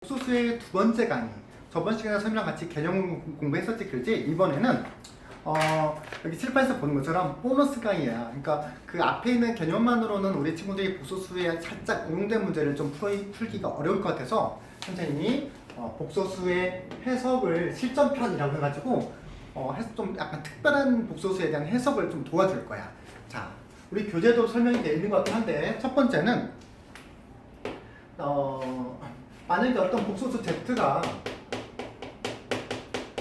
복소수의 두 번째 강의. 저번 시간에 선생님이랑 같이 개념 공부했었지, 그렇지? 이번에는 여기 칠판에서 보는 것처럼 보너스 강의야. 그러니까 그 앞에 있는 개념만으로는 우리 친구들이 복소수에 살짝 응용된 문제를 좀 풀기가 어려울 것 같아서 선생님이 복소수의 해석을 실전편이라고 해가지고 좀 약간 특별한 복소수에 대한 해석을 좀 도와줄 거야. 자, 우리 교재도 설명이 되어 있는 것 같긴 한데 첫 번째는 만약에 어떤 복소수 Z가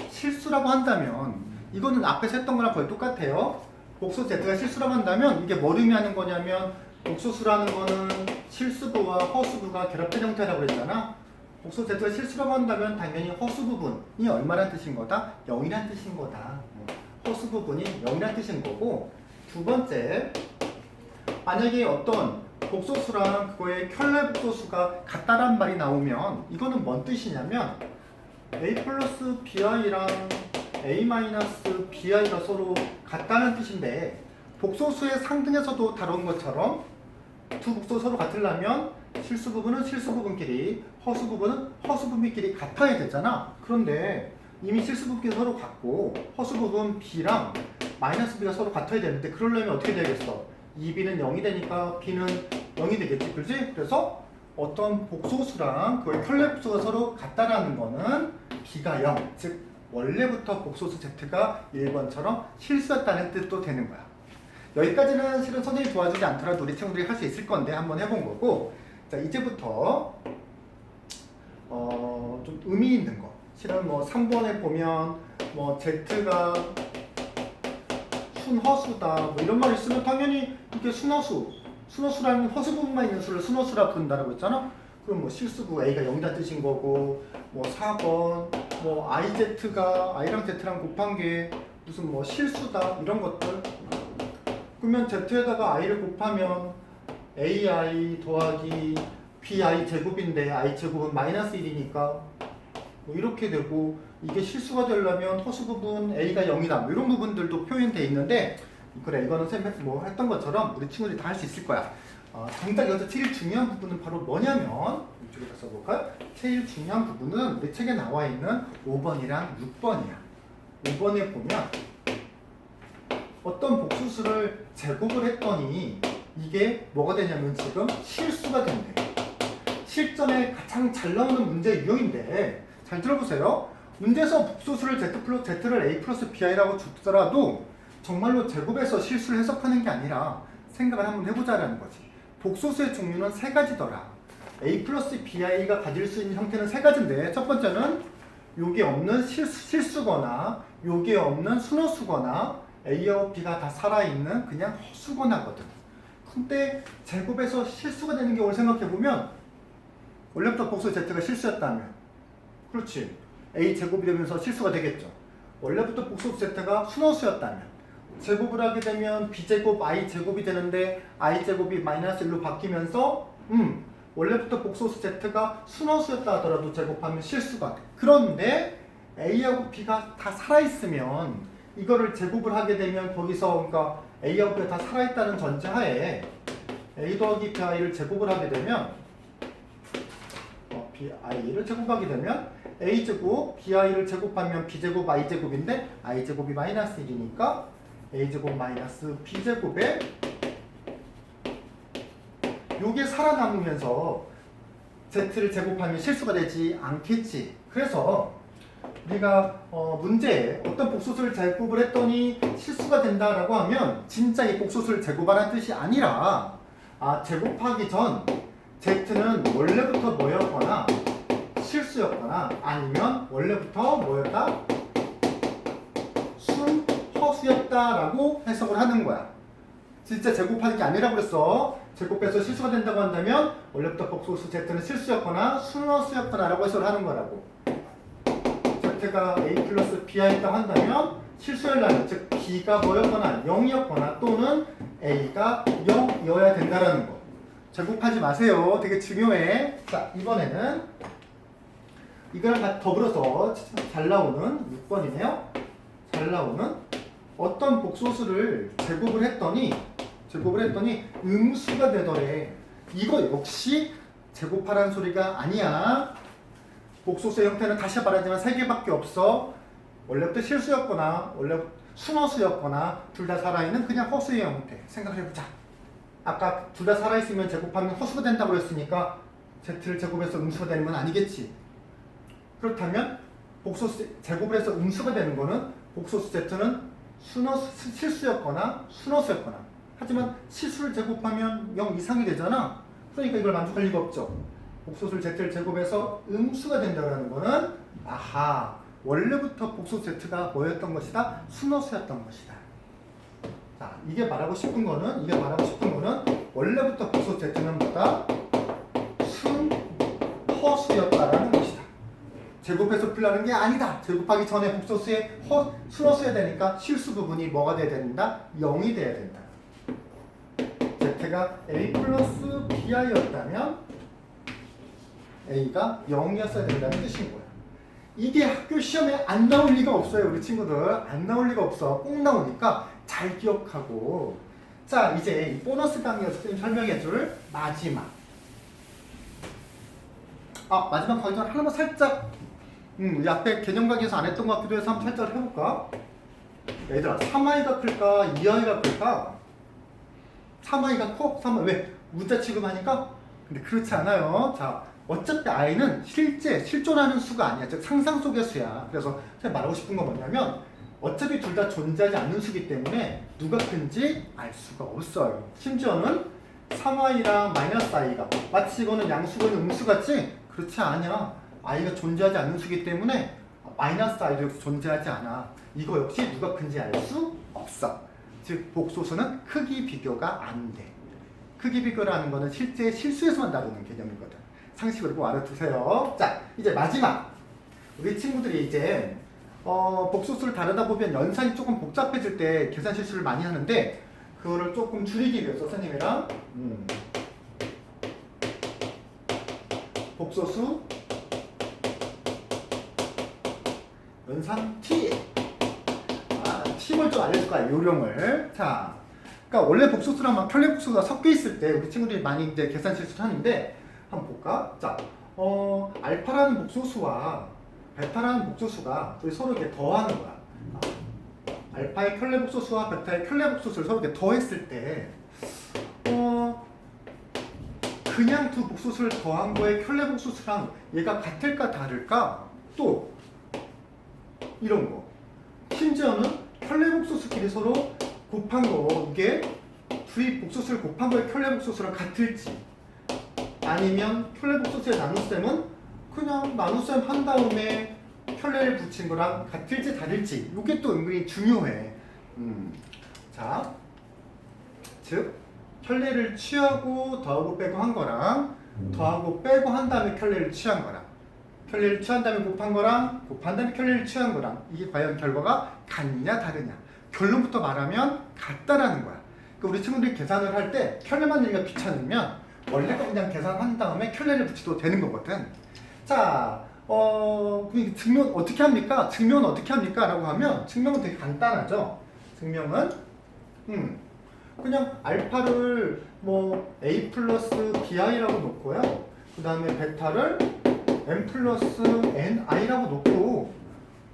실수라고 한다면 이거는 앞에서 했던 거랑 거의 똑같아요. 복소수 Z가 실수라고 한다면 이게 뭘 의미하는 거냐면 복소수라는 거는 실수부와 허수부가 결합된 형태라고 그랬잖아. 복소수 Z가 실수라고 한다면 당연히 허수 부분이 얼마란 뜻인 거다? 0이란 뜻인 거다. 허수 부분이 0이란 뜻인 거고, 두 번째, 만약에 어떤 복소수랑 그거의 켤레 복소수가 같다란 말이 나오면 이거는 뭔 뜻이냐면 a 플러스 bi랑 a 마이너스 bi가 서로 같다는 뜻인데, 복소수의 상등에서도 다룬 것처럼 두 복소가 서로 같으려면 실수 부분은 실수 부분끼리, 허수 부분은 허수 부분끼리 같아야 되잖아. 그런데 이미 실수 부분끼리 서로 같고 허수 부분 b랑 마이너스 b가 서로 같아야 되는데, 그러려면 어떻게 되겠어? 2b는 0이 되니까 b는 0이 되겠지, 그렇지? 그래서 어떤 복소수랑 그의 켤레 복소가 서로 같다라는 거는 b가 0, 즉 원래부터 복소수 z가 1번처럼 실수였다는 뜻도 되는 거야. 여기까지는 실은 선생님이 도와주지 않더라도 우리 친구들이 할 수 있을 건데 한번 해본 거고, 자 이제부터 좀 의미 있는 거, 실은 뭐 3번에 보면 뭐 z가 순허수다 뭐 이런 말이 있으면 당연히 이게 순허수라는 허수 부분만 있는 수를 순허수라 부른다라고 했잖아. 그럼 뭐 실수부 a가 0이다 뜻인 거고, 뭐 4번 뭐 iz가 i랑 z랑 곱한 게 무슨 뭐 실수다 이런 것들. 그러면 z에다가 i를 곱하면 ai 더하기 bi 제곱인데 i 제곱은 마이너스 1이니까 뭐 이렇게 되고, 이게 실수가 되려면 허수 부분 a가 0이다 뭐 이런 부분들도 표현되어 있는데, 그래 이거는 쌤 뭐 했던 것처럼 우리 친구들이 다 할 수 있을 거야. 정작 여기서 제일 중요한 부분은 바로 뭐냐면, 이쪽에다 써볼까요? 제일 중요한 부분은 우리 책에 나와 있는 5번이랑 6번이야. 5번에 보면 어떤 복수수를 제곱을 했더니 이게 뭐가 되냐면 지금 실수가 된대. 실전에 가장 잘 나오는 문제 유형인데, 잘 들어보세요. 문제에서 복소수를 z를 a 플러스 bi라고 주더라도 정말로 제곱해서 실수를 해석하는 게 아니라 생각을 한번 해보자라는 거지. 복소수의 종류는 세 가지더라. a 플러스 bi가 가질 수 있는 형태는 세 가지인데, 첫 번째는 요게 없는 실수거나 요게 없는 순허수거나 a하고 b가 다 살아있는 그냥 허수거나거든. 근데 제곱해서 실수가 되는 경우를 생각해보면, 원래부터 복소 z가 실수였다면, 그렇지, a 제곱이 되면서 실수가 되겠죠. 원래부터 복소 z가 순허수였다면 제곱을 하게 되면 b제곱 i 제곱이 되는데 i 제곱이 마이너스 1로 바뀌면서 원래부터 복소수 z가 순허수였다 하더라도 제곱하면 실수가 돼. 그런데 a하고 b가 다 살아있으면 이거를 제곱을 하게 되면 거기서 그러니까 a하고 b가 다 살아있다는 전제하에 a 더하기 bi를 제곱을 하게 되면 bi를 제곱하게 되면 a제곱 bi를 제곱하면 b제곱 i제곱인데 i제곱이 마이너스 1이니까 a제곱 마이너스 b제곱에 요게 살아남으면서 z를 제곱하면 실수가 되지 않겠지. 그래서 우리가 문제에 어떤 복소수를 제곱을 했더니 실수가 된다라고 하면 진짜 이 복소수를 제곱하라는 뜻이 아니라, 제곱하기 전 z는 원래부터 뭐였거나 실수였거나 아니면 원래부터 뭐였다? 순허수였다라고 해석을 하는 거야. 진짜 제곱하는 게 아니라고 그랬어. 제곱해서 실수가 된다고 한다면 원래부터 복소수 z는 실수였거나 순허수였거나 라고 해석을 하는 거라고. z가 a 플러스 b였다고 한다면 실수였다면, 즉 b가 뭐였거나 0이었거나 또는 a가 0이어야 된다라는 거. 제곱하지 마세요. 되게 중요해. 자, 이번에는 이거랑 같이 더불어서 잘 나오는 6번이네요. 잘 나오는 어떤 복소수를 제곱을 했더니 음수가 되더래. 이거 역시 제곱하라는 소리가 아니야. 복소수의 형태는 다시 말하지만 세 개밖에 없어. 원래부터 실수였거나 원래 순허수였거나 둘 다 살아있는 그냥 허수의 형태. 생각해보자. 아까 둘 다 살아있으면 제곱하면 허수가 된다고 했으니까 z를 제곱해서 음수가 되는 건 아니겠지. 그렇다면 복소수 제곱을 해서 음수가 되는 거는 복소수 z는 실수였거나 순허수였거나, 하지만 실수를 제곱하면 0 이상이 되잖아. 그러니까 이걸 만족할 리가 없죠. 복소수를 z를 제곱해서 음수가 된다는 거는 아하, 원래부터 복소수 z가 뭐였던 것이다? 순허수였던 것이다. 자, 이게 말하고 싶은 거는 원래부터 복소수 z는 뭐다? 순허수였다라는 것이다. 제곱해서 풀라는 게 아니다. 제곱하기 전에 복소수에 순허수여야 되니까 실수 부분이 뭐가 돼야 된다? 0이 돼야 된다. z가 a 플러스 bi였다면 a가 0이었어야 된다는 뜻인 거야. 이게 학교 시험에 안 나올 리가 없어요. 우리 친구들 안 나올 리가 없어. 꼭 나오니까 잘 기억하고. 자, 이제 이 보너스 강의에서 설명해줄 마지막. 마지막 가기 전에 하나만 살짝 우리 앞에 개념 강의에서 안 했던 것 같기도 해서 한번 살짝 해볼까? 얘들아, 3i가 클까? 2i가 클까? 3i가 커? 3i 왜? 문자 취급하니까? 근데 그렇지 않아요. 자, 어차피 i는 실존하는 수가 아니야. 즉 상상 속의 수야. 그래서 제가 말하고 싶은 건 뭐냐면 어차피 둘 다 존재하지 않는 수기 때문에 누가 큰지 알 수가 없어요. 심지어는 3i랑 마이너스 i가 마치 이거는 양수건 음수 같지? 그렇지 않아. i가 존재하지 않는 수기 때문에 마이너스 i도 역시 존재하지 않아. 이거 역시 누가 큰지 알 수 없어. 즉 복소수는 크기 비교가 안 돼. 크기 비교라는 거는 실제 실수에서만 다루는 개념이거든. 상식으로 꼭 알아두세요. 자, 이제 마지막. 우리 친구들이 이제 복소수를 다루다 보면 연산이 조금 복잡해질 때 계산 실수를 많이 하는데 그거를 조금 줄이기 위해서 선생님이랑 복소수 연산 T T를 좀 알려줄 거야. 요령을. 자, 그러니까 원래 복소수랑 막 켤레 복소수가 섞여 있을 때 우리 친구들이 많이 이제 계산 실수를 하는데 한번 볼까? 자, 알파라는 복소수와 베타라는 복소수가 서로 이렇게 더하는 거야. 알파의 켤레 복소수와 베타의 켤레 복소수를 서로 이렇게 더했을 때, 그냥 두 복소수를 더한 거에 켤레 복소수랑 얘가 같을까 다를까? 또 이런 거. 심지어는 켤레 복소수끼리 서로 곱한 거, 이게 둘이 복소수를 곱한 거에 켤레 복소수랑 같을지, 아니면 켤레 복소수의 나눗셈은 그냥 나눗셈 한 다음에 켤레를 붙인 거랑 같을지 다를지, 이게 또 은근히 중요해. 자, 즉 켤레를 취하고 더하고 빼고 한 거랑 더하고 빼고 한 다음에 켤레를 취한 거랑 켤레를 취한 다음에 곱한 거랑 곱한 다음에 켤레를 취한 거랑 이게 과연 결과가 같냐 다르냐. 결론부터 말하면 같다라는 거야. 그러니까 우리 친구들이 계산을 할 때 켤레만 내기가 귀찮으면 원래 거 그냥 계산한 다음에 켤레를 붙여도 되는 거거든. 자, 증명 어떻게 합니까? 증명은 어떻게 합니까? 라고 하면 증명은 되게 간단하죠. 증명은 그냥 알파를 뭐 a 플러스 bi라고 놓고요. 그 다음에 베타를 m 플러스 ni라고 놓고,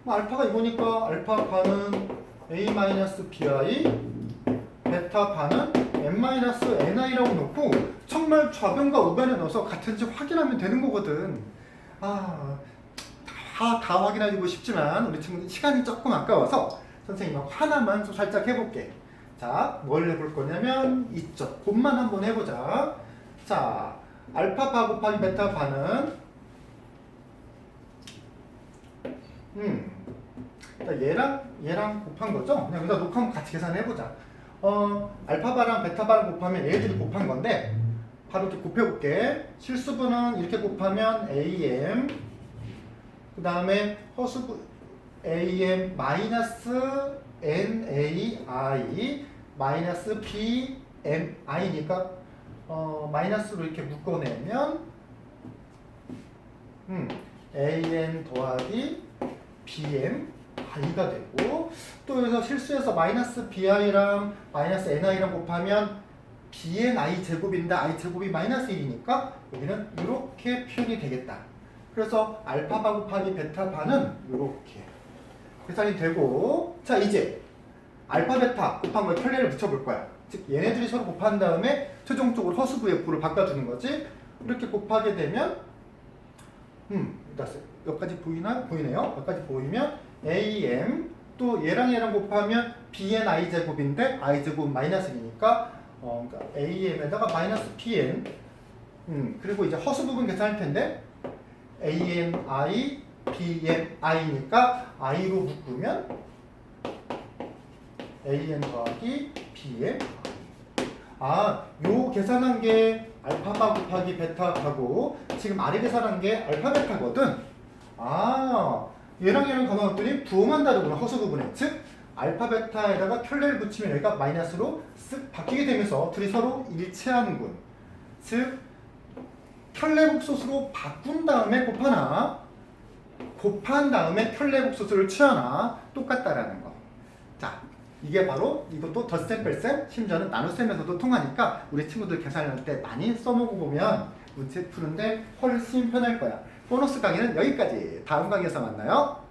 알파가 이거니까 알파 반은 a 마이너스 bi, 베타 반은 m 마이너스 ni라고 놓고 정말 좌변과 우변에 넣어서 같은지 확인하면 되는 거거든. 다 확인하기고 싶지만 우리 친구들 시간이 조금 아까워서 선생님하고 하나만 좀 살짝 해볼게. 자, 뭘 해볼 거냐면 이쪽 곱만 한번 해보자. 자, 알파 바 곱하기 베타 바는 얘랑 곱한 거죠? 그냥 여기다 놓고 한번 같이 계산해보자. 알파 바랑 베타 바랑 곱하면 얘들이 곱한 건데 바로 이렇게 곱해볼게. 실수분은 이렇게 곱하면 am, 그 다음에 허수분 am 마이너스 nai 마이너스 bmi니까 마이너스로 이렇게 묶어내면 an 더하기 bm i가 되고, 또 여기서 실수해서 마이너스 bi랑 마이너스 ni랑 곱하면 bni 제곱인데 i 제곱이 마이너스 1이니까 여기는 이렇게 표현이 되겠다. 그래서 알파바 곱하기 베타바는 이렇게 계산이 되고, 자 이제 알파 베타 곱한 걸 편례를 붙여볼 거야. 즉 얘네들이 서로 곱한 다음에 최종적으로 허수부의 부를 바꿔주는 거지. 이렇게 곱하게 되면 여기까지 보이네요. 여기까지 보이면 AM 또 얘랑 얘랑 곱하면 BN I제곱인데 I제곱 마이너스 1이니까 그러니까 AM에다가 마이너스 PN 그리고 이제 허수 부분 계산할 텐데 ANI, BNI니까 I로 묶으면 AN 더하기 BN 요 계산한 게 알파바 곱하기 베타하고 지금 아래 계산한 게 알파 베타거든. 얘랑 얘랑 가만뒀더니 부호만 다르구나. 허수 부분에. 즉 알파 베타에다가 켤레를 붙이면 여기가 마이너스로 쓱 바뀌게 되면서 둘이 서로 일치하는군. 즉 켤레 복소수로 바꾼 다음에 곱하나 곱한 다음에 켤레 복소수를 취하나 똑같다라는 거. 자, 이게 바로 이것도 덧셈 뺄셈 심지어는 나눗셈에서도 통하니까 우리 친구들 계산할 때 많이 써먹어 보면 문제 푸는데 훨씬 편할 거야. 보너스 강의는 여기까지. 다음 강의에서 만나요.